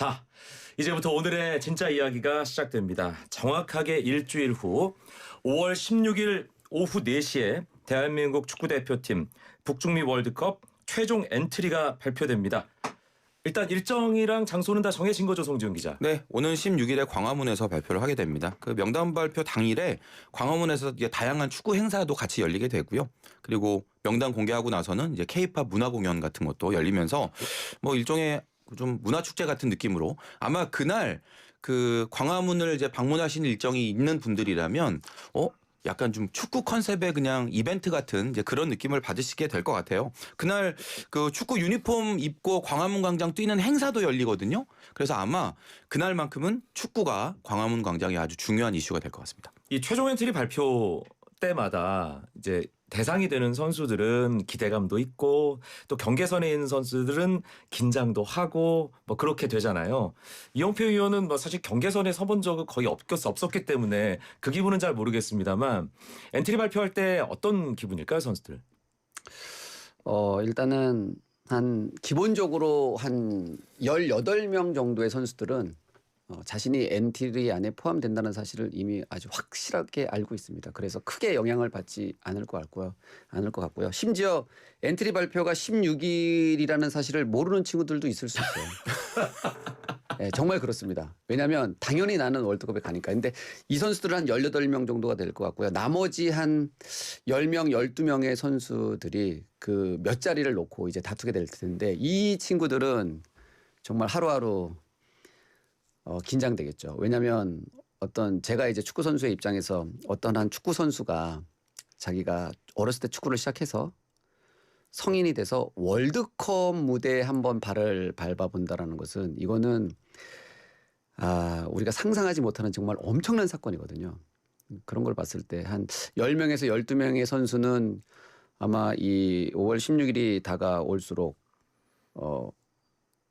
자, 이제부터 오늘의 진짜 이야기가 시작됩니다. 정확하게 일주일 후 5월 16일 오후 4시에 대한민국 축구대표팀 북중미 월드컵 최종 엔트리가 발표됩니다. 일단 일정이랑 장소는 다 정해진 거죠, 송지훈 기자? 네, 오는 16일에 광화문에서 발표를 하게 됩니다. 그 명단 발표 당일에 광화문에서 이제 다양한 축구 행사도 같이 열리게 되고요. 그리고 명단 공개하고 나서는 이제 K-팝 문화 공연 같은 것도 열리면서 뭐 일종의 좀 문화 축제 같은 느낌으로 아마 그날 그 광화문을 이제 방문하시는 일정이 있는 분들이라면 약간 좀 축구 컨셉의 그냥 이벤트 같은 이제 그런 느낌을 받으시게 될 것 같아요. 그날 그 축구 유니폼 입고 광화문 광장 뛰는 행사도 열리거든요. 그래서 아마 그날만큼은 축구가 광화문 광장이 아주 중요한 이슈가 될 것 같습니다. 이 최종 엔트리 발표 때마다 이제 대상이 되는 선수들은 기대감도 있고 또 경계선에 있는 선수들은 긴장도 하고 뭐 그렇게 되잖아요. 이영표 의원은 뭐 사실 경계선에 서본 적은 거의 없었기 때문에 그 기분은 잘 모르겠습니다만 엔트리 발표할 때 어떤 기분일까요, 선수들? 일단은 한 기본적으로 한 18명 정도의 선수들은 자신이 엔트리 안에 포함된다는 사실을 이미 아주 확실하게 알고 있습니다. 그래서 크게 영향을 받지 않을 것 같고요. 심지어 엔트리 발표가 16일이라는 사실을 모르는 친구들도 있을 수 있어요. 네, 정말 그렇습니다. 왜냐하면 당연히 나는 월드컵에 가니까. 근데 이 선수들은 한 18명 정도가 될 것 같고요. 나머지 한 10명, 12명의 선수들이 그 몇 자리를 놓고 이제 다투게 될 텐데 이 친구들은 정말 하루하루 긴장되겠죠. 왜냐하면 제가 이제 축구 선수의 입장에서 어떤 한 축구 선수가 자기가 어렸을 때 축구를 시작해서 성인이 돼서 월드컵 무대에 한번 발을 밟아본다라는 것은 이거는 우리가 상상하지 못하는 정말 엄청난 사건이거든요. 그런 걸 봤을 때 한 10명에서 12명의 선수는 아마 이 5월 16일이 다가올수록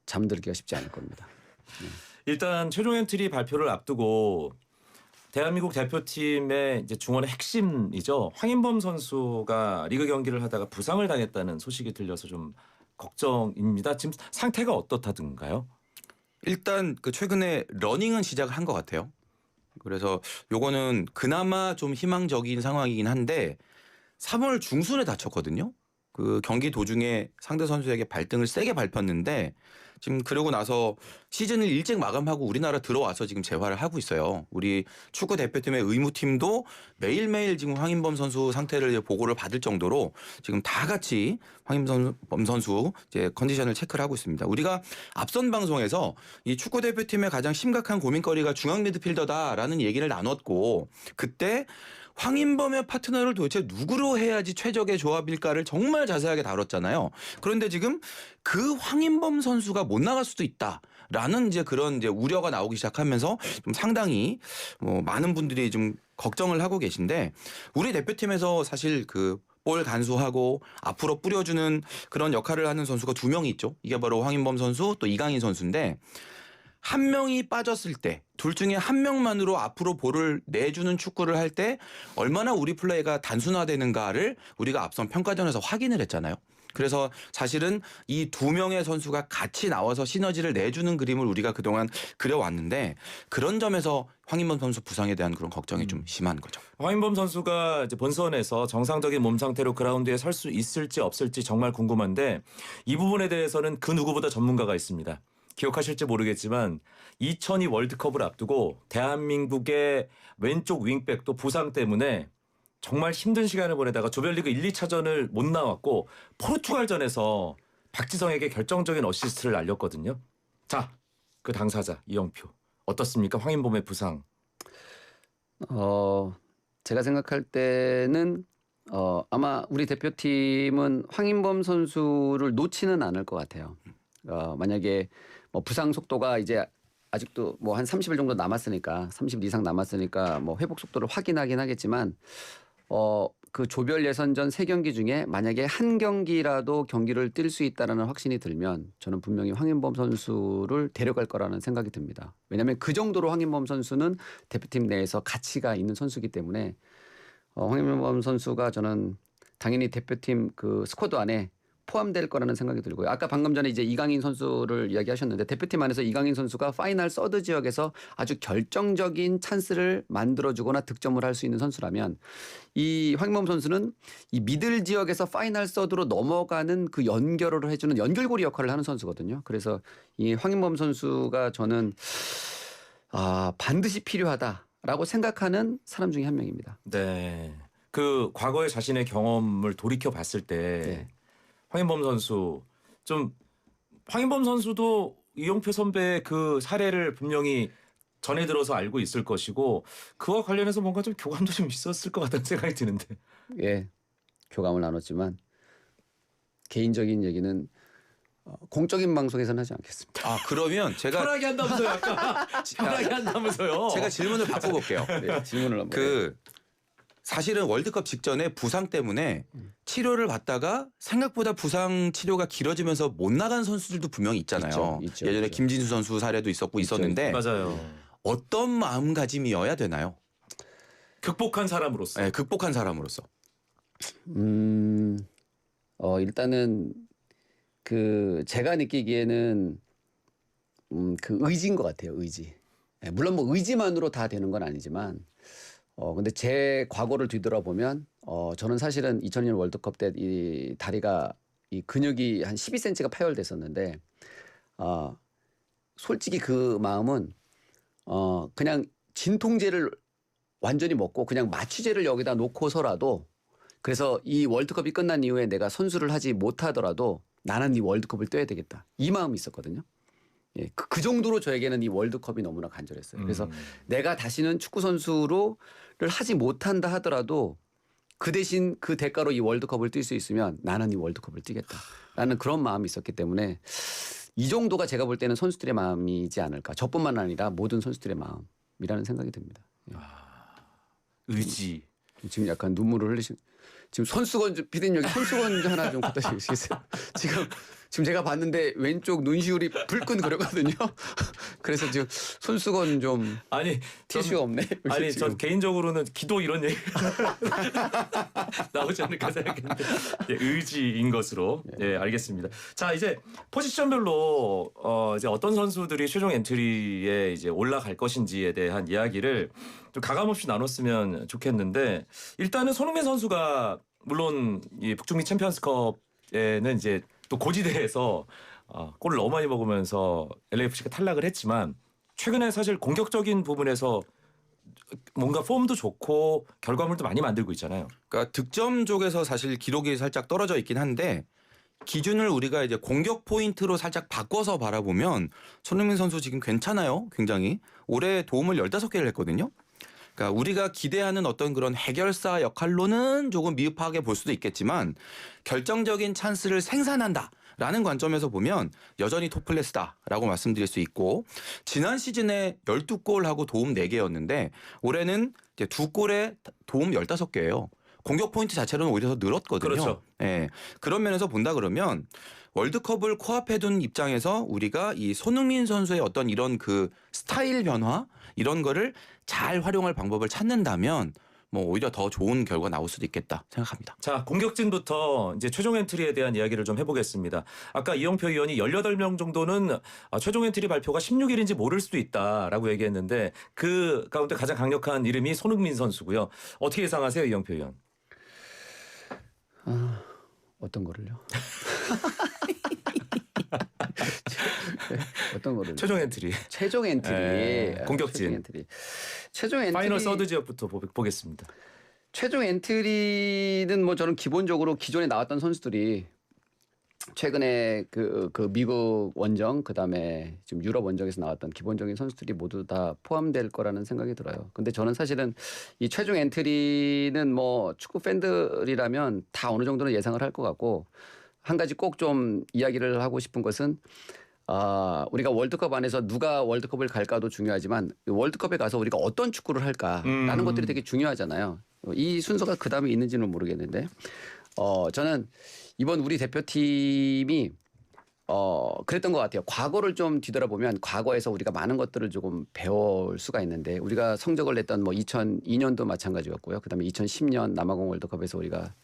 잠들기가 쉽지 않을 겁니다. 네. 일단 최종 엔트리 발표를 앞두고 대한민국 대표팀의 이제 중원의 핵심이죠. 황인범 선수가 리그 경기를 하다가 부상을 당했다는 소식이 들려서 좀 걱정입니다. 지금 상태가 어떻다든가요? 일단 그 최근에 러닝은 시작을 한 것 같아요. 그래서 요거는 그나마 좀 희망적인 상황이긴 한데 3월 중순에 다쳤거든요. 그 경기 도중에 상대 선수에게 발등을 세게 밟혔는데 지금 그러고 나서 시즌을 일찍 마감하고 우리나라 들어와서 지금 재활을 하고 있어요. 우리 축구 대표팀의 의무팀도 매일매일 지금 황인범 선수 상태를 보고를 받을 정도로 지금 다 같이 황인범 선수 이제 컨디션을 체크를 하고 있습니다. 우리가 앞선 방송에서 이 축구 대표팀의 가장 심각한 고민거리가 중앙 미드필더다라는 얘기를 나눴고 그때 황인범의 파트너를 도대체 누구로 해야지 최적의 조합일까를 정말 자세하게 다뤘잖아요. 그런데 지금 그 황인범 선수가 못 나갈 수도 있다라는 이제 그런 이제 우려가 나오기 시작하면서 좀 상당히 많은 분들이 좀 걱정을 하고 계신데 우리 대표팀에서 사실 그 볼 간수하고 앞으로 뿌려주는 그런 역할을 하는 선수가 2명이 있죠. 이게 바로 황인범 선수 또 이강인 선수인데 한 명이 빠졌을 때 둘 중에 한 명만으로 앞으로 볼을 내주는 축구를 할 때 얼마나 우리 플레이가 단순화되는가를 우리가 앞선 평가전에서 확인을 했잖아요. 그래서 사실은 이 2명의 선수가 같이 나와서 시너지를 내주는 그림을 우리가 그동안 그려왔는데 그런 점에서 황인범 선수 부상에 대한 그런 걱정이 좀 심한 거죠. 황인범 선수가 이제 본선에서 정상적인 몸 상태로 그라운드에 설 수 있을지 없을지 정말 궁금한데 이 부분에 대해서는 그 누구보다 전문가가 있습니다. 기억하실지 모르겠지만 2002 월드컵을 앞두고 대한민국의 왼쪽 윙백도 부상 때문에 정말 힘든 시간을 보내다가 조별리그 1, 2차전을 못 나왔고 포르투갈전에서 박지성에게 결정적인 어시스트를 날렸거든요. 자, 그 당사자 이영표 어떻습니까? 황인범의 부상. 제가 생각할 때는 아마 우리 대표팀은 황인범 선수를 놓지는 않을 것 같아요. 만약에 부상 속도가 이제 아직도 한 30일 정도 남았으니까 30일 이상 남았으니까 회복 속도를 확인하긴 하겠지만 그 조별 예선전 3경기 중에 만약에 한 경기라도 경기를 뛸 수 있다라는 확신이 들면 저는 분명히 황인범 선수를 데려갈 거라는 생각이 듭니다. 왜냐하면 그 정도로 황인범 선수는 대표팀 내에서 가치가 있는 선수이기 때문에 황인범 선수가 저는 당연히 대표팀 그 스쿼드 안에 포함될 거라는 생각이 들고요. 아까 방금 전에 이제 이강인 선수를 이야기하셨는데 대표팀 안에서 이강인 선수가 파이널 서드 지역에서 아주 결정적인 찬스를 만들어주거나 득점을 할 수 있는 선수라면 이 황인범 선수는 이 미들 지역에서 파이널 서드로 넘어가는 그 연결을 해주는 연결고리 역할을 하는 선수거든요. 그래서 이 황인범 선수가 저는 반드시 필요하다라고 생각하는 사람 중에 한 명입니다. 네. 그 과거의 자신의 경험을 돌이켜 봤을 때 네. 황인범 선수 좀 황인범 선수도 이용표 선배의 그 사례를 분명히 전에 들어서 알고 있을 것이고 그와 관련해서 뭔가 좀 교감도 좀 있었을 것 같다는 생각이 드는데. 예, 교감을 나눴지만 개인적인 얘기는 공적인 방송에서는 하지 않겠습니다. 그러면 제가 편하게 한다면서요, 아까. 편하게 한다면서요. 제가 질문을 바꿔볼게요. 네, 질문을 한번. 사실은 월드컵 직전에 부상 때문에 치료를 받다가 생각보다 부상 치료가 길어지면서 못 나간 선수들도 분명히 있잖아요. 있죠, 예전에 있죠. 김진수 선수 사례도 있었는데 맞아요. 어떤 마음가짐이어야 되나요? 극복한 사람으로서. 네, 극복한 사람으로서. 일단은 그 제가 느끼기에는 그 의지인 것 같아요. 의지. 예, 물론 뭐 의지만으로 다 되는 건 아니지만 근데 제 과거를 뒤돌아보면 저는 사실은 2002년 월드컵 때 이 다리가 이 근육이 한 12cm가 파열됐었는데 솔직히 그 마음은 그냥 진통제를 완전히 먹고 그냥 마취제를 여기다 놓고서라도 그래서 이 월드컵이 끝난 이후에 내가 선수를 하지 못하더라도 나는 이 월드컵을 뛰어야 되겠다. 이 마음이 있었거든요. 예, 그 정도로 저에게는 이 월드컵이 너무나 간절했어요. 그래서 내가 다시는 축구 선수를 하지 못한다 하더라도 그 대신 그 대가로 이 월드컵을 뛸 수 있으면 나는 이 월드컵을 뛰겠다라는 그런 마음이 있었기 때문에 이 정도가 제가 볼 때는 선수들의 마음이지 않을까. 저뿐만 아니라 모든 선수들의 마음이라는 생각이 듭니다. 예. 의지. 지금 약간 눈물을 흘리신. 지금 손수건 피디님 여기 손수건 하나 좀 갖다 주시겠어요? 지금 제가 봤는데 왼쪽 눈시울이 불끈거렸거든요. 그래서 지금 손수건 좀 아니 티슈가 없네. 아니 지금. 전 개인적으로는 기도 이런 얘기 나오지 않을까 생각했는데 의지인 것으로 알겠습니다. 자 이제 포지션별로 이제 어떤 선수들이 최종 엔트리에 이제 올라갈 것인지에 대한 이야기를 좀 가감없이 나눴으면 좋겠는데 일단은 손흥민 선수가 물론 이 북중미 챔피언스컵에는 이제 또 고지대에서 골을 너무 많이 먹으면서 LAFC가 탈락을 했지만 최근에 사실 공격적인 부분에서 뭔가 폼도 좋고 결과물도 많이 만들고 있잖아요. 그러니까 득점 쪽에서 사실 기록이 살짝 떨어져 있긴 한데 기준을 우리가 이제 공격 포인트로 살짝 바꿔서 바라보면 손흥민 선수 지금 괜찮아요. 굉장히 올해 도움을 15개를 했거든요. 그러니까 우리가 기대하는 어떤 그런 해결사 역할로는 조금 미흡하게 볼 수도 있겠지만 결정적인 찬스를 생산한다라는 관점에서 보면 여전히 톱클래스다라고 말씀드릴 수 있고 지난 시즌에 12골하고 도움 4개였는데 올해는 이제 2골에 도움 15개예요. 공격 포인트 자체로는 오히려 더 늘었거든요. 그렇죠. 네. 그런 면에서 본다 그러면 월드컵을 코앞에 둔 입장에서 우리가 이 손흥민 선수의 어떤 이런 그 스타일 변화 이런 거를 잘 활용할 방법을 찾는다면 뭐 오히려 더 좋은 결과 나올 수도 있겠다 생각합니다. 자, 공격진부터 이제 최종 엔트리에 대한 이야기를 좀 해보겠습니다. 아까 이영표 의원이 18명 정도는 최종 엔트리 발표가 16일인지 모를 수도 있다라고 얘기했는데 그 가운데 가장 강력한 이름이 손흥민 선수고요. 어떻게 예상하세요, 이영표 의원? 어떤 거를요? 어떤 거를? 최종 엔트리. 최종 엔트리. 공격진. 최종 엔트리. 최종 엔트리. 파이널 서드 지역부터 보겠습니다. 최종 엔트리는 뭐 저는 기본적으로 기존에 나왔던 선수들이 최근에 그 미국 원정 그다음에 지금 유럽 원정에서 나왔던 기본적인 선수들이 모두 다 포함될 거라는 생각이 들어요. 근데 저는 사실은 이 최종 엔트리는 뭐 축구 팬들이라면 다 어느 정도는 예상을 할 것 같고 한 가지 꼭 좀 이야기를 하고 싶은 것은 우리가 월드컵 안에서 누가 월드컵을 갈까도 중요하지만 월드컵에 가서 우리가 어떤 축구를 할까라는 것들이 되게 중요하잖아요. 이 순서가 그 다음에 있는지는 모르겠는데 저는 이번 우리 대표팀이 그랬던 것 같아요. 과거를 좀 뒤돌아보면 과거에서 우리가 많은 것들을 조금 배울 수가 있는데 우리가 성적을 냈던 뭐 2002년도 마찬가지였고요. 그다음에 2010년 남아공 월드컵에서 우리가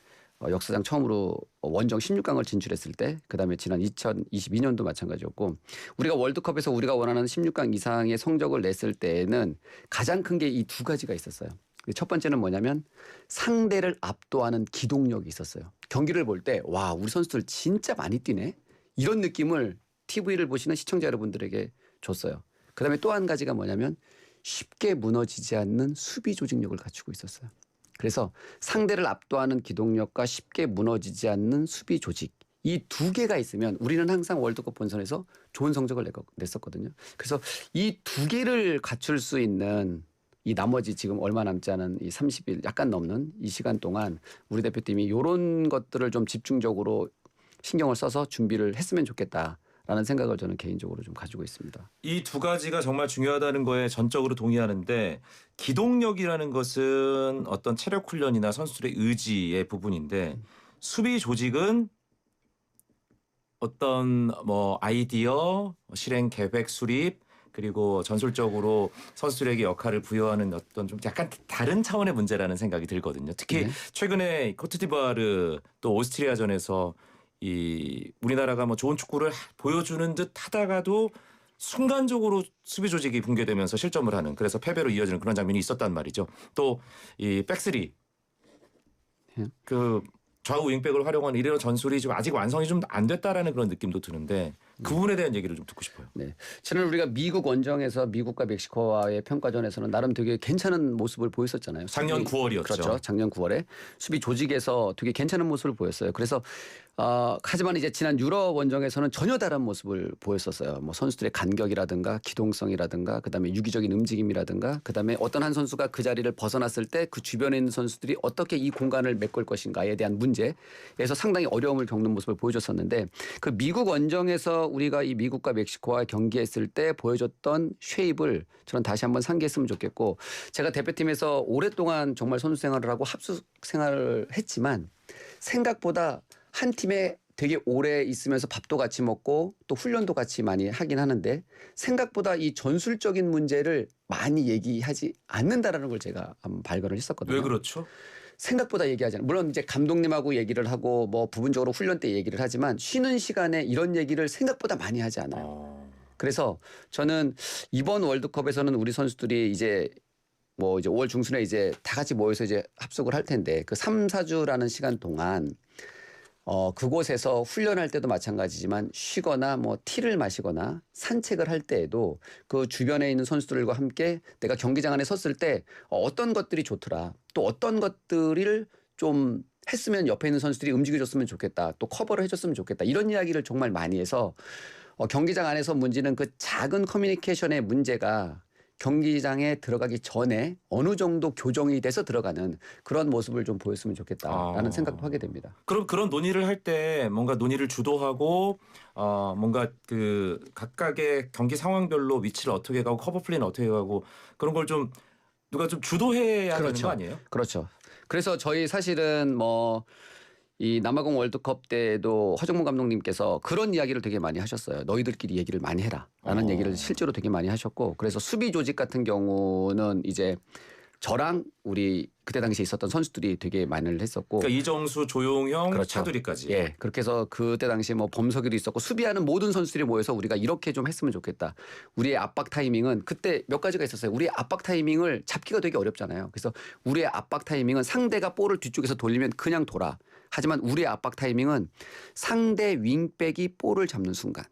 역사상 처음으로 원정 16강을 진출했을 때, 그다음에 지난 2022년도 마찬가지였고, 우리가 월드컵에서 우리가 원하는 16강 이상의 성적을 냈을 때에는 가장 큰 게 이 두 가지가 있었어요. 첫 번째는 뭐냐면 상대를 압도하는 기동력이 있었어요. 경기를 볼 때 와, 우리 선수들 진짜 많이 뛰네, 이런 느낌을 TV를 보시는 시청자 여러분들에게 줬어요. 그다음에 또 한 가지가 뭐냐면 쉽게 무너지지 않는 수비 조직력을 갖추고 있었어요. 그래서 상대를 압도하는 기동력과 쉽게 무너지지 않는 수비 조직, 이 두 개가 있으면 우리는 항상 월드컵 본선에서 좋은 성적을 냈었거든요. 그래서 이 두 개를 갖출 수 있는 이 나머지 지금 얼마 남지 않은 이 30일 약간 넘는 이 시간 동안 우리 대표팀이 이런 것들을 좀 집중적으로 신경을 써서 준비를 했으면 좋겠다라는 생각을 저는 개인적으로 좀 가지고 있습니다. 이 두 가지가 정말 중요하다는 거에 전적으로 동의하는데, 기동력이라는 것은 어떤 체력 훈련이나 선수들의 의지의 부분인데, 수비 조직은 어떤 뭐 아이디어, 실행 계획 수립, 그리고 전술적으로 선수들에게 역할을 부여하는 어떤 좀 약간 다른 차원의 문제라는 생각이 들거든요. 특히 네. 최근에 코트디부아르 또 오스트리아전에서 이 우리나라가 뭐 좋은 축구를 보여주는 듯 하다가도 순간적으로 수비 조직이 붕괴되면서 실점을 하는, 그래서 패배로 이어지는 그런 장면이 있었단 말이죠. 또 이 백스리, 그 좌우 윙백을 활용한 이런 전술이 좀 아직 완성이 좀 안 됐다라는 그런 느낌도 드는데, 그 부분에 대한 얘기를 좀 듣고 싶어요. 네, 지난 우리가 미국 원정에서 미국과 멕시코와의 평가전에서는 나름 되게 괜찮은 모습을 보였었잖아요. 작년 9월이었죠. 그렇죠. 작년 9월에 수비 조직에서 되게 괜찮은 모습을 보였어요. 그래서 하지만 이제 지난 유럽 원정에서는 전혀 다른 모습을 보였었어요. 뭐 선수들의 간격이라든가 기동성이라든가, 그다음에 유기적인 움직임이라든가, 그다음에 어떤 한 선수가 그 자리를 벗어났을 때 그 주변에 있는 선수들이 어떻게 이 공간을 메꿀 것인가에 대한 문제에서 상당히 어려움을 겪는 모습을 보여줬었는데, 그 미국 원정에서 우리가 이 미국과 멕시코와 경기했을 때 보여줬던 쉐입을 저는 다시 한번 상기했으면 좋겠고, 제가 대표팀에서 오랫동안 정말 선수 생활을 하고 합숙 생활을 했지만 생각보다 한 팀에 되게 오래 있으면서 밥도 같이 먹고 또 훈련도 같이 많이 하긴 하는데, 생각보다 이 전술적인 문제를 많이 얘기하지 않는다라는 걸 제가 한번 발견을 했었거든요. 왜 그렇죠? 생각보다 얘기하지 않아요. 물론 이제 감독님하고 얘기를 하고 뭐 부분적으로 훈련 때 얘기를 하지만 쉬는 시간에 이런 얘기를 생각보다 많이 하지 않아요. 그래서 저는 이번 월드컵에서는 우리 선수들이 이제 뭐 이제 5월 중순에 이제 다 같이 모여서 이제 합숙을 할 텐데, 그 3, 4주라는 시간 동안 그곳에서 훈련할 때도 마찬가지지만 쉬거나 뭐 티를 마시거나 산책을 할 때에도 그 주변에 있는 선수들과 함께 내가 경기장 안에 섰을 때 어떤 것들이 좋더라, 또 어떤 것들을 좀 했으면 옆에 있는 선수들이 움직여줬으면 좋겠다, 또 커버를 해줬으면 좋겠다, 이런 이야기를 정말 많이 해서 경기장 안에서 문제는 그 작은 커뮤니케이션의 문제가 경기장에 들어가기 전에 어느 정도 교정이 돼서 들어가는 그런 모습을 좀 보였으면 좋겠다라는 생각도 하게 됩니다. 그럼 그런 논의를 할 때 뭔가 논의를 주도하고 뭔가 그 각각의 경기 상황별로 위치를 어떻게 가고 커버 플레이는 어떻게 가고, 그런 걸 좀 누가 좀 주도해야 되는 거 아니에요? 그렇죠. 그래서 저희 사실은 뭐 이 남아공 월드컵 때도 허정무 감독님께서 그런 이야기를 되게 많이 하셨어요. 너희들끼리 얘기를 많이 해라라는 얘기를 실제로 되게 많이 하셨고, 그래서 수비 조직 같은 경우는 이제 저랑 우리 그때 당시에 있었던 선수들이 되게 많이 했었고, 그러니까 이정수, 조용형, 그렇죠. 차두리까지. 예, 그렇게 해서 그때 당시에 뭐 범석이도 있었고 수비하는 모든 선수들이 모여서 우리가 이렇게 좀 했으면 좋겠다. 우리의 압박 타이밍은 그때 몇 가지가 있었어요. 우리의 압박 타이밍을 잡기가 되게 어렵잖아요. 그래서 우리의 압박 타이밍은 상대가 볼을 뒤쪽에서 돌리면 그냥 돌아. 하지만 우리의 압박 타이밍은 상대 윙백이 볼을 잡는 순간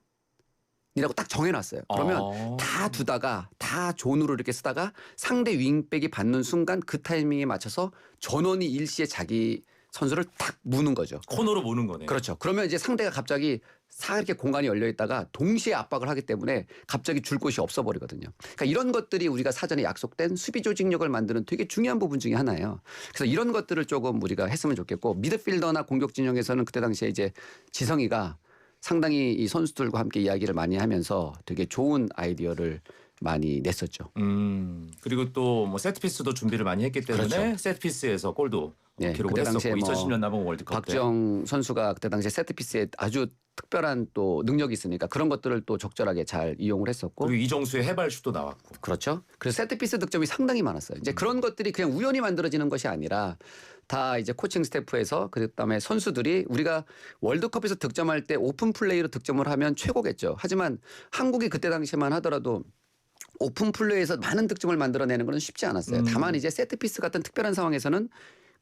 이라고 딱 정해놨어요. 그러면 다 두다가 다 존으로 이렇게 쓰다가 상대 윙백이 받는 순간 그 타이밍에 맞춰서 전원이 일시에 자기 선수를 탁 무는 거죠. 코너로 모는 거네요. 그렇죠. 그러면 이제 상대가 갑자기 싹 이렇게 공간이 열려 있다가 동시에 압박을 하기 때문에 갑자기 줄 곳이 없어 버리거든요. 그러니까 이런 것들이 우리가 사전에 약속된 수비 조직력을 만드는 되게 중요한 부분 중에 하나예요. 그래서 이런 것들을 조금 우리가 했으면 좋겠고, 미드필더나 공격 진영에서는 그때 당시에 이제 지성이가 상당히 이 선수들과 함께 이야기를 많이 하면서 되게 좋은 아이디어를 많이 냈었죠. 그리고 또 뭐 세트피스도 준비를 많이 했기 때문에 그렇죠. 세트피스에서 골도 예, 기록을 그때 했었고 당시에 뭐 2010년 남은 월드컵 때. 박주영 선수가 그때 당시에 세트피스에 아주 특별한 또 능력이 있으니까 그런 것들을 또 적절하게 잘 이용을 했었고 그리고 이정수의 해발슛도 나왔고. 그렇죠. 그래서 세트피스 득점이 상당히 많았어요. 이제 그런 것들이 그냥 우연히 만들어지는 것이 아니라 다 이제 코칭 스태프에서 그다음에 선수들이 우리가 월드컵에서 득점할 때 오픈 플레이로 득점을 하면 최고겠죠. 하지만 한국이 그때 당시만 하더라도 오픈 플레이에서 많은 득점을 만들어내는 건 쉽지 않았어요. 다만 이제 세트피스 같은 특별한 상황에서는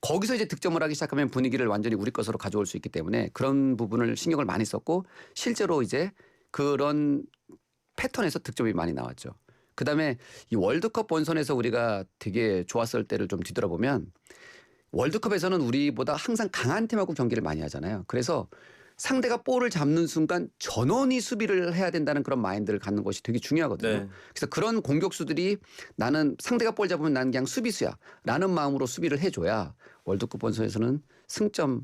거기서 이제 득점을 하기 시작하면 분위기를 완전히 우리 것으로 가져올 수 있기 때문에 그런 부분을 신경을 많이 썼고 실제로 이제 그런 패턴에서 득점이 많이 나왔죠. 그다음에 이 월드컵 본선에서 우리가 되게 좋았을 때를 좀 뒤돌아보면 월드컵에서는 우리보다 항상 강한 팀하고 경기를 많이 하잖아요. 그래서 상대가 볼을 잡는 순간 전원이 수비를 해야 된다는 그런 마인드를 갖는 것이 되게 중요하거든요. 네. 그래서 그런 공격수들이 나는 상대가 볼 잡으면 나는 그냥 수비수야 라는 마음으로 수비를 해줘야 월드컵 본선에서는 승점을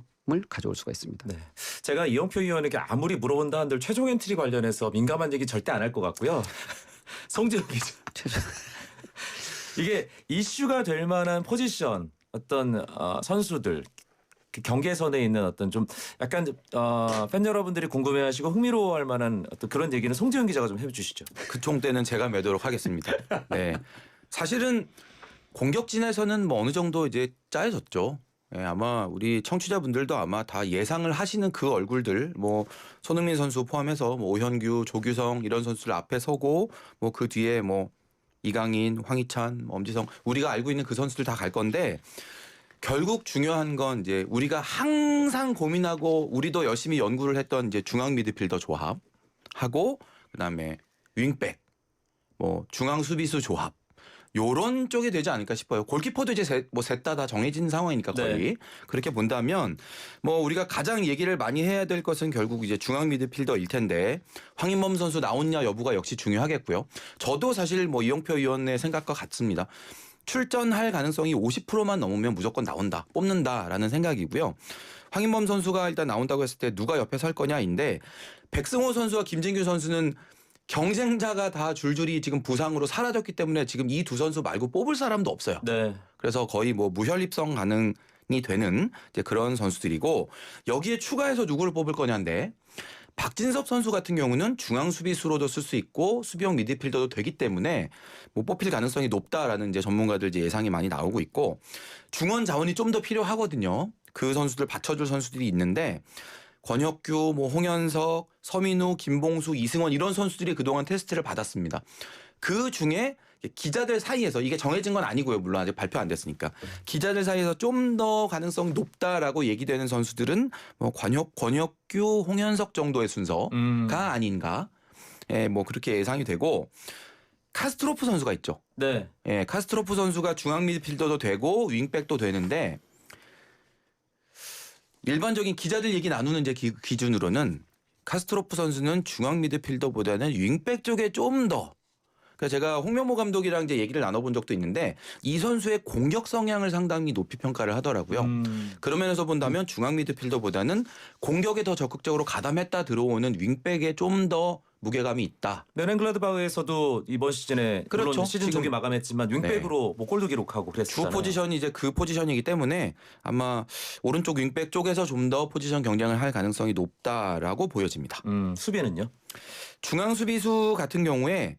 가져올 수가 있습니다. 네. 제가 이영표 의원에게 아무리 물어본다 한들 최종 엔트리 관련해서 민감한 얘기 절대 안 할 것 같고요. 송지현 기자. 이게 이슈가 될 만한 포지션 어떤 선수들 그 경계선에 있는 어떤 좀 약간 팬 여러분들이 궁금해하시고 흥미로워할 만한 어떤 그런 얘기는 송지현 기자가 좀 해주시죠. 그 총대는 제가 매도록 하겠습니다. 네. 사실은 공격진에서는 뭐 어느 정도 이제 짜여졌죠. 예, 아마 우리 청취자분들도 아마 다 예상을 하시는 그 얼굴들 뭐 손흥민 선수 포함해서 뭐 오현규, 조규성 이런 선수들 앞에 서고 뭐 그 뒤에 뭐 이강인, 황희찬, 엄지성 우리가 알고 있는 그 선수들 다 갈 건데 결국 중요한 건 이제 우리가 항상 고민하고 우리도 열심히 연구를 했던 이제 중앙 미드필더 조합하고 그다음에 윙백 뭐 중앙 수비수 조합 요런 쪽이 되지 않을까 싶어요. 골키퍼도 이제 셋 다 정해진 상황이니까 거의 네. 그렇게 본다면 뭐 우리가 가장 얘기를 많이 해야 될 것은 결국 이제 중앙 미드필더일 텐데 황인범 선수 나오냐 여부가 역시 중요하겠고요. 저도 사실 뭐 이영표 의원의 생각과 같습니다. 출전할 가능성이 50%만 넘으면 무조건 나온다, 뽑는다라는 생각이고요. 황인범 선수가 일단 나온다고 했을 때 누가 옆에 설 거냐인데 백승호 선수와 김진규 선수는 경쟁자가 다 줄줄이 지금 부상으로 사라졌기 때문에 지금 이 두 선수 말고 뽑을 사람도 없어요. 네. 그래서 거의 뭐 무혈 입성 가능이 되는 이제 그런 선수들이고 여기에 추가해서 누구를 뽑을 거냐인데 박진섭 선수 같은 경우는 중앙 수비수로도 쓸 수 있고 수비형 미드필더도 되기 때문에 뭐 뽑힐 가능성이 높다라는 이제 전문가들 이제 예상이 많이 나오고 있고 중원 자원이 좀 더 필요하거든요. 그 선수들 받쳐줄 선수들이 있는데 권혁규, 뭐 홍현석, 서민우, 김봉수, 이승원 이런 선수들이 그동안 테스트를 받았습니다. 그 중에 기자들 사이에서 이게 정해진 건 아니고요. 물론 아직 발표 안 됐으니까. 기자들 사이에서 좀 더 가능성이 높다라고 얘기되는 선수들은 뭐 권혁규, 홍현석 정도의 순서가 아닌가. 예, 뭐 그렇게 예상이 되고 카스트로프 선수가 있죠. 네. 예, 카스트로프 선수가 중앙 미드필더도 되고 윙백도 되는데 일반적인 기자들 얘기 나누는 이제 기준으로는 카스트로프 선수는 중앙 미드필더보다는 윙백 쪽에 좀 더. 그러니까 제가 홍명보 감독이랑 이제 얘기를 나눠본 적도 있는데 이 선수의 공격 성향을 상당히 높이 평가를 하더라고요. 그런 면에서 본다면 중앙 미드필더보다는 공격에 더 적극적으로 가담했다 들어오는 윙백에 좀 더 무게감이 있다. 메넨글라드바흐에서도 이번 시즌에 그렇죠. 물론 시즌 지금 조기 마감했지만 윙백으로 뭐 골도 기록하고 그랬었잖아요. 주 포지션이 이제 그 포지션이기 때문에 아마 오른쪽 윙백 쪽에서 좀 더 포지션 경쟁을 할 가능성이 높다라고 보여집니다. 수비는요? 중앙 수비수 같은 경우에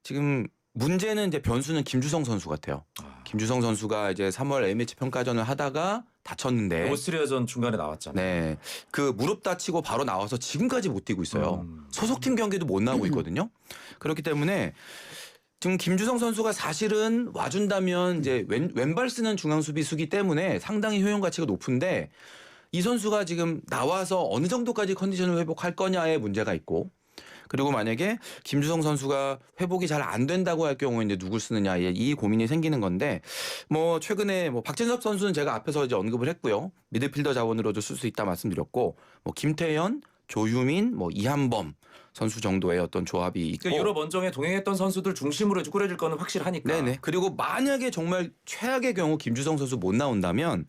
지금 문제는 이제 변수는 김주성 선수 같아요. 김주성 선수가 이제 3월 A매치 평가전을 하다가 다쳤는데 오스트리아전 중간에 나왔잖아요. 네. 그 무릎 다치고 바로 나와서 지금까지 못 뛰고 있어요. 소속팀 경기도 못 나오고 있거든요. 그렇기 때문에 지금 김주성 선수가 사실은 와준다면 이제 왼발 쓰는 중앙 수비수기 때문에 상당히 효용 가치가 높은데 이 선수가 지금 나와서 어느 정도까지 컨디션을 회복할 거냐에 문제가 있고 그리고 만약에 김주성 선수가 회복이 잘 안 된다고 할 경우에 이제 누굴 쓰느냐에 이 고민이 생기는 건데 뭐 최근에 뭐 박진섭 선수는 제가 앞에서 이제 언급을 했고요. 미드필더 자원으로도 쓸 수 있다 말씀드렸고 뭐 김태현, 조유민, 뭐 이한범 선수 정도의 어떤 조합이 있고 그러니까 유럽 원정에 동행했던 선수들 중심으로 꾸려질 거는 확실하니까. 네네. 그리고 만약에 정말 최악의 경우 김주성 선수 못 나온다면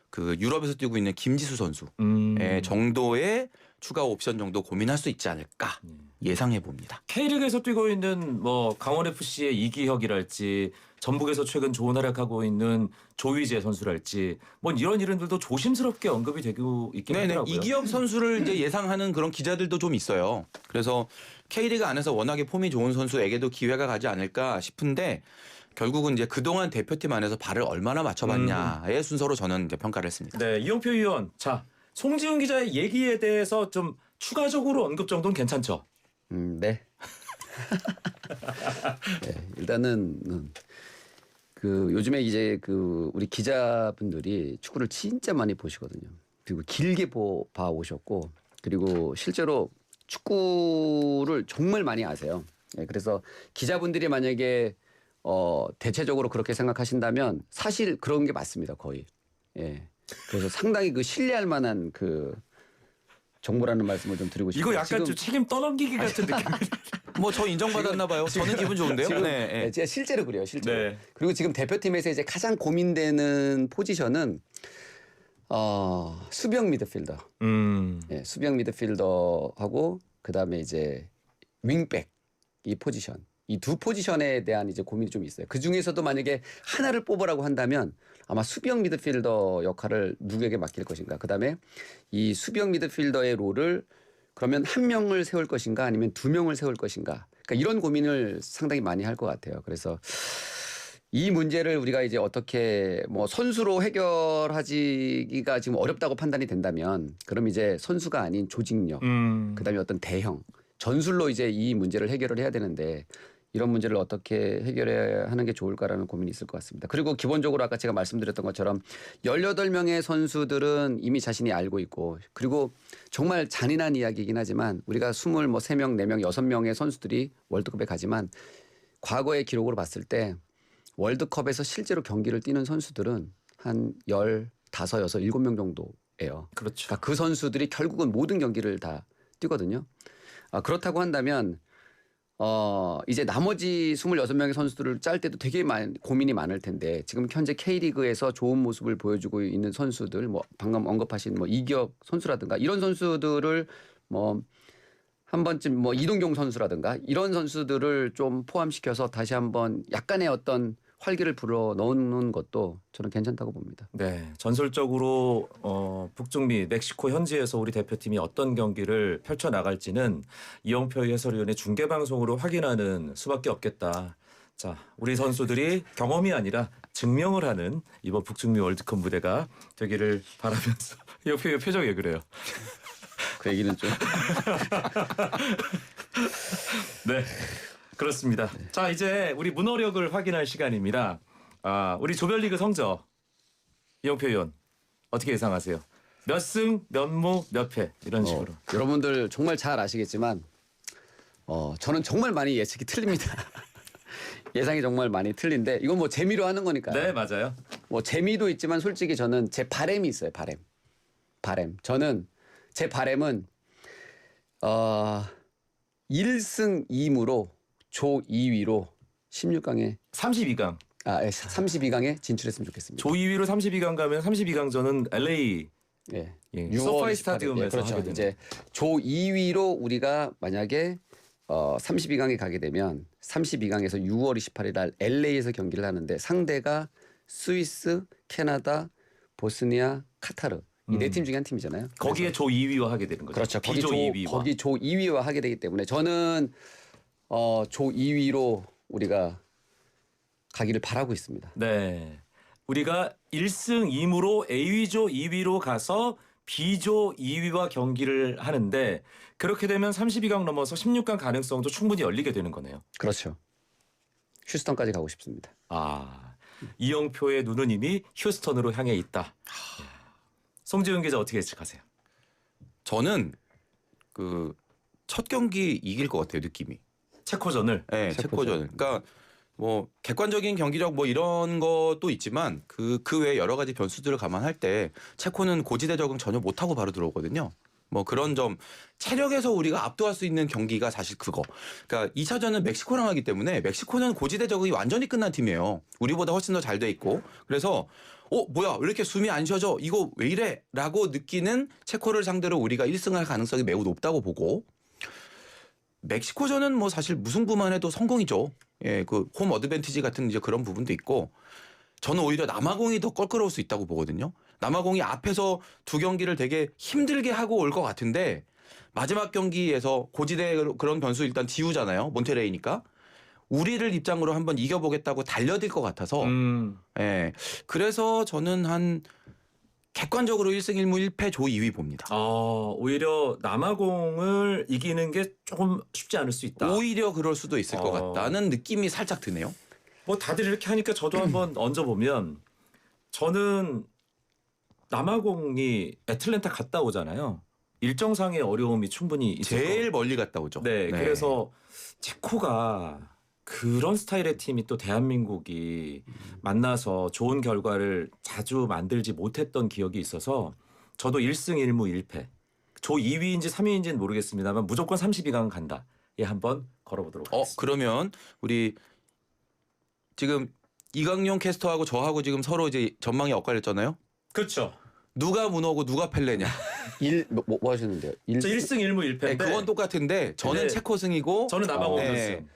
그 유럽에서 뛰고 있는 김지수 선수 정도의 추가 옵션 정도 고민할 수 있지 않을까 예상해 봅니다. K리그에서 뛰고 있는 뭐 강원 FC의 이기혁이랄지 전북에서 최근 좋은 활약하고 있는 조희재 선수랄지 뭐 이런 이름들도 조심스럽게 언급이 되고 있긴 네네. 하더라고요. 이기혁 선수를 이제 예상하는 그런 기자들도 좀 있어요. 그래서 K리그 안에서 워낙에 폼이 좋은 선수에게도 기회가 가지 않을까 싶은데 결국은 이제 그동안 대표팀 안에서 발을 얼마나 맞춰봤냐의 순서로 저는 이제 평가를 했습니다. 네, 이용표 의원. 자, 송지훈 기자의 얘기에 대해서 좀 추가적으로 언급 정도는 괜찮죠? 네. 네, 일단은 그 요즘에 이제 그 우리 기자분들이 축구를 진짜 많이 보시거든요. 그리고 길게 봐 오셨고 그리고 실제로 축구를 정말 많이 아세요. 예, 그래서 기자분들이 만약에 대체적으로 그렇게 생각하신다면 사실 그런 게 맞습니다. 거의. 예. 그래서 상당히 그 신뢰할 만한 그 정보라는 말씀을 좀 드리고 싶어요. 이거 약간 좀 책임 떠넘기기 같은 느낌. 뭐 저 인정받았나 봐요. 저는 기분 좋은데요. 지금 네, 네. 제가 실제로 그래요. 실제로. 네. 그리고 지금 대표팀에서 이제 가장 고민되는 포지션은 수비형 미드필더. 예, 수비형 미드필더하고 그다음에 이제 윙백 이 포지션. 이 두 포지션에 대한 이제 고민이 좀 있어요. 그 중에서도 만약에 하나를 뽑으라고 한다면 아마 수비형 미드필더 역할을 누구에게 맡길 것인가. 그다음에 이 수비형 미드필더의 롤을 그러면 한 명을 세울 것인가 아니면 두 명을 세울 것인가. 그러니까 이런 고민을 상당히 많이 할 것 같아요. 그래서 이 문제를 우리가 이제 어떻게 뭐 선수로 해결하기가 지금 어렵다고 판단이 된다면 그럼 이제 선수가 아닌 조직력, 그다음에 어떤 대형, 전술로 이제 이 문제를 해결을 해야 되는데 이런 문제를 어떻게 해결해야 하는 게 좋을까라는 고민이 있을 것 같습니다. 그리고 기본적으로 아까 제가 말씀드렸던 것처럼 18명의 선수들은 이미 자신이 알고 있고 그리고 정말 잔인한 이야기이긴 하지만 우리가 23명, 4명, 6명의 선수들이 월드컵에 가지만 과거의 기록으로 봤을 때 월드컵에서 실제로 경기를 뛰는 선수들은 한 15, 6, 7명 정도예요. 그렇죠. 그러니까 그 선수들이 결국은 모든 경기를 다 뛰거든요. 그렇다고 한다면 이제 나머지 26명의 선수들을 짤 때도 되게 고민이 많을 텐데 지금 현재 K리그에서 좋은 모습을 보여주고 있는 선수들 뭐 방금 언급하신 뭐 이기혁 선수라든가 이런 선수들을 뭐 한 번쯤 뭐 이동경 선수라든가 이런 선수들을 좀 포함시켜서 다시 한번 약간의 어떤 활기를 불어 넣는 것도 저는 괜찮다고 봅니다. 네, 전술적으로 북중미 멕시코 현지에서 우리 대표팀이 어떤 경기를 펼쳐 나갈지는 이영표 해설위원의 중계 방송으로 확인하는 수밖에 없겠다. 자, 우리 선수들이 경험이 아니라 증명을 하는 이번 북중미 월드컵 무대가 되기를 바라면서 이영표 표정이 왜 그래요? 그 얘기는 좀 네, 그렇습니다. 자, 이제 우리 문어력을 확인할 시간입니다. 우리 조별리그 성적 이영표 의원 어떻게 예상하세요? 몇 승, 몇 무, 몇 패 이런 식으로. 여러분들 정말 잘 아시겠지만 저는 정말 많이 예측이 틀립니다. 예상이 정말 많이 틀린데 이건 뭐 재미로 하는 거니까요. 네, 맞아요. 뭐 재미도 있지만 솔직히 저는 제 바램이 있어요. 바램. 저는 제 바램은 1승 2무로 조 2위로 16강에 32강. 32강에 진출했으면 좋겠습니다. 조 2위로 32강 가면 32강전은 LA 예. 소파이 스타디움에서 그렇죠. 하게 되는. 이제 조 2위로 우리가 만약에 32강에 가게 되면 32강에서 6월 28일 날 LA에서 경기를 하는데 상대가 스위스, 캐나다, 보스니아, 카타르 이 네 팀 중에 한 팀이잖아요. 거기에 조 2위와 하게 되는 거죠. 그렇죠. 비조 2위와. 거기 조 2위와 하게 되기 때문에 저는 조 2위로 우리가 가기를 바라고 있습니다. 네. 우리가 1승 2무로 A위조 2위로 가서 B조 2위와 경기를 하는데 그렇게 되면 32강 넘어서 16강 가능성도 충분히 열리게 되는 거네요. 그렇죠. 휴스턴까지 가고 싶습니다. 이영표의 눈은 이미 휴스턴으로 향해 있다. 송지훈 기자 어떻게 예측하세요? 저는 그 첫 경기 이길 것 같아요, 느낌이. 체코전을. 네, 체코전. 그러니까 뭐 객관적인 경기력 뭐 이런 것도 있지만 그 외에 여러 가지 변수들을 감안할 때 체코는 고지대 적응 전혀 못하고 바로 들어오거든요. 뭐 그런 점 체력에서 우리가 압도할 수 있는 경기가 사실 그거. 그러니까 2차전은 멕시코랑 하기 때문에 멕시코는 고지대 적응이 완전히 끝난 팀이에요. 우리보다 훨씬 더 잘 돼 있고. 그래서 뭐야 왜 이렇게 숨이 안 쉬어져 이거 왜 이래 라고 느끼는 체코를 상대로 우리가 1승할 가능성이 매우 높다고 보고 멕시코전은 뭐 사실 무승부만 해도 성공이죠. 예, 그 홈 어드밴티지 같은 이제 그런 부분도 있고 저는 오히려 남아공이 더 껄끄러울 수 있다고 보거든요. 남아공이 앞에서 두 경기를 되게 힘들게 하고 올 것 같은데 마지막 경기에서 고지대 그런 변수 일단 지우잖아요. 몬테레이니까. 우리를 입장으로 한번 이겨보겠다고 달려들 것 같아서 예. 그래서 저는 한 객관적으로 1승 1무 1패 조 2위 봅니다. 오히려 남아공을 이기는 게 조금 쉽지 않을 수 있다. 오히려 그럴 수도 있을 것 같다는 느낌이 살짝 드네요. 뭐 다들 이렇게 하니까 저도 한번 얹어보면 저는 남아공이 애틀랜타 갔다 오잖아요. 일정상의 어려움이 충분히 있을 제일 멀리 갔다 오죠. 네, 그래서 체코가 그런 스타일의 팀이 또 대한민국이 만나서 좋은 결과를 자주 만들지 못했던 기억이 있어서 저도 1승 1무 1패. 조 2위인지 3위인지는 모르겠습니다만 무조건 32강 간다. 예, 한번 걸어보도록 하겠습니다. 그러면 우리 지금 이강용 캐스터하고 저하고 지금 서로 이제 전망이 엇갈렸잖아요. 그렇죠. 누가 문어고 누가 펠레냐. 뭐 하셨는데요? 저 1승 1무 1패인데 네, 그건 똑같은데 저는 네. 체코 승이고 저는 남아공 네. 1승.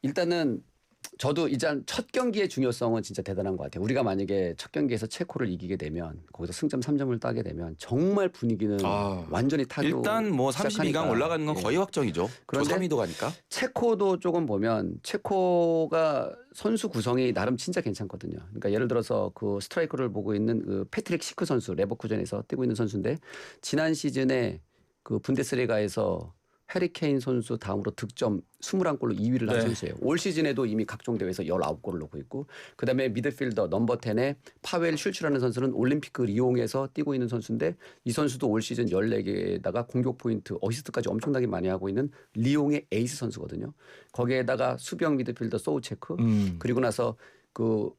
일단은 저도 이제 첫 경기의 중요성은 진짜 대단한 것 같아요. 우리가 만약에 첫 경기에서 체코를 이기게 되면 거기서 승점 3점을 따게 되면 정말 분위기는 완전히 타고 일단 뭐 32강 시작하니까. 올라가는 건 거의 확정이죠. 조 그런데 3위도 가니까. 체코도 조금 보면 체코가 선수 구성이 나름 진짜 괜찮거든요. 그러니까 예를 들어서 그 스트라이커를 보고 있는 그 패트릭 시크 선수 레버쿠젠에서 뛰고 있는 선수인데 지난 시즌에 그 분데스리가에서 해리케인 선수 다음으로 득점 21골로 2위를 한 네. 선수예요. 올 시즌에도 이미 각종 대회에서 19골을 넣고 있고 그다음에 미드필더 넘버 10에 파웰 슐츠라는 선수는 올림픽 리옹에서 뛰고 있는 선수인데 이 선수도 올 시즌 14개에다가 공격 포인트 어시스트까지 엄청나게 많이 하고 있는 리옹의 에이스 선수거든요. 거기에다가 수비형 미드필더 소우체크 그리고 나서 그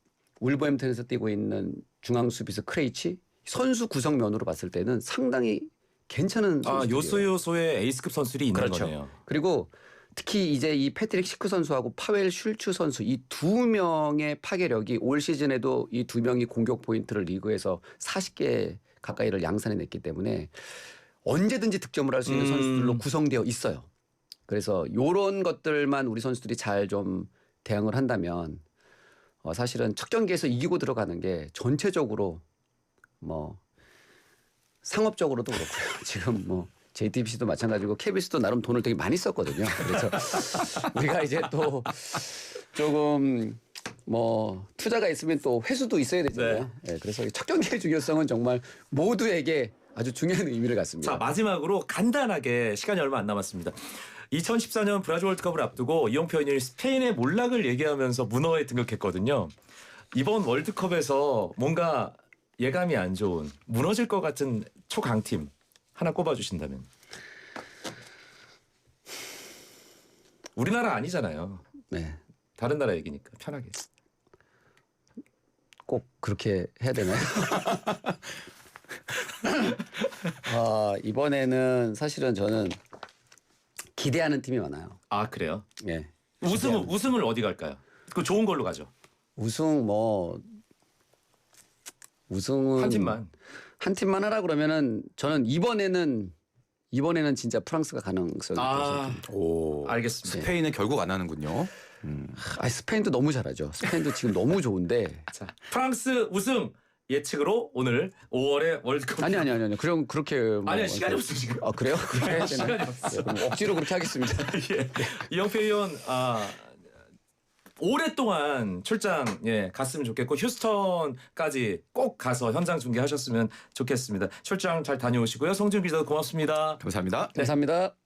울버햄튼에서 뛰고 있는 중앙 수비수 크레이치 선수 구성 면으로 봤을 때는 상당히 괜찮은 선수들이에요. 요소의 에이스급 선수들이 있는 그렇죠. 거네요. 그리고 특히 이제 이 패트릭 시크 선수하고 파웰 슐츠 선수 이 두 명의 파괴력이 올 시즌에도 이 두 명이 공격 포인트를 리그에서 40개 가까이를 양산해냈기 때문에 언제든지 득점을 할 수 있는 선수들로 구성되어 있어요. 그래서 이런 것들만 우리 선수들이 잘 좀 대응을 한다면 사실은 첫 경기에서 이기고 들어가는 게 전체적으로 뭐 상업적으로도 그렇고요. 지금 뭐 JTBC도 마찬가지고 KBS도 나름 돈을 되게 많이 썼거든요. 그래서 우리가 이제 또 조금 뭐 투자가 있으면 또 회수도 있어야 되잖아요. 네, 그래서 첫 경기의 중요성은 정말 모두에게 아주 중요한 의미를 갖습니다. 자, 마지막으로 간단하게 시간이 얼마 안 남았습니다. 2014년 브라질 월드컵을 앞두고 이용표 의원이 스페인의 몰락을 얘기하면서 문어에 등극했거든요. 이번 월드컵에서 뭔가 예감이 안 좋은 무너질 것 같은 초강팀 하나 꼽아주신다면. 우리나라 아니잖아요. 네, 다른 나라 얘기니까 편하게. 꼭 그렇게 해야 되나요? 이번에는 사실은 저는 기대하는 팀이 많아요. 아, 그래요? 예. 우승을 어디 갈까요? 그 좋은 걸로 가죠. 우승은 한 팀만 하라 그러면은 저는 이번에는 진짜 프랑스가 가능성이 있습니다. 오, 알겠습니다. 스페인은 결국 안 하는군요. 스페인도 너무 잘하죠. 스페인도 지금 너무 좋은데. 자, 프랑스 우승 예측으로 오늘 5월에 월드컵. 아니. 그럼 그렇게 아니야, 시간이 없어 지금. 그래요? 그렇게 해야 되나? 시간이 없어. 그럼 억지로 그렇게 하겠습니다. 예. 이영표 의원 오랫동안 출장 갔으면 좋겠고 휴스턴까지 꼭 가서 현장 중계하셨으면 좋겠습니다. 출장 잘 다녀오시고요. 송준 기자도 고맙습니다. 감사합니다. 감사합니다.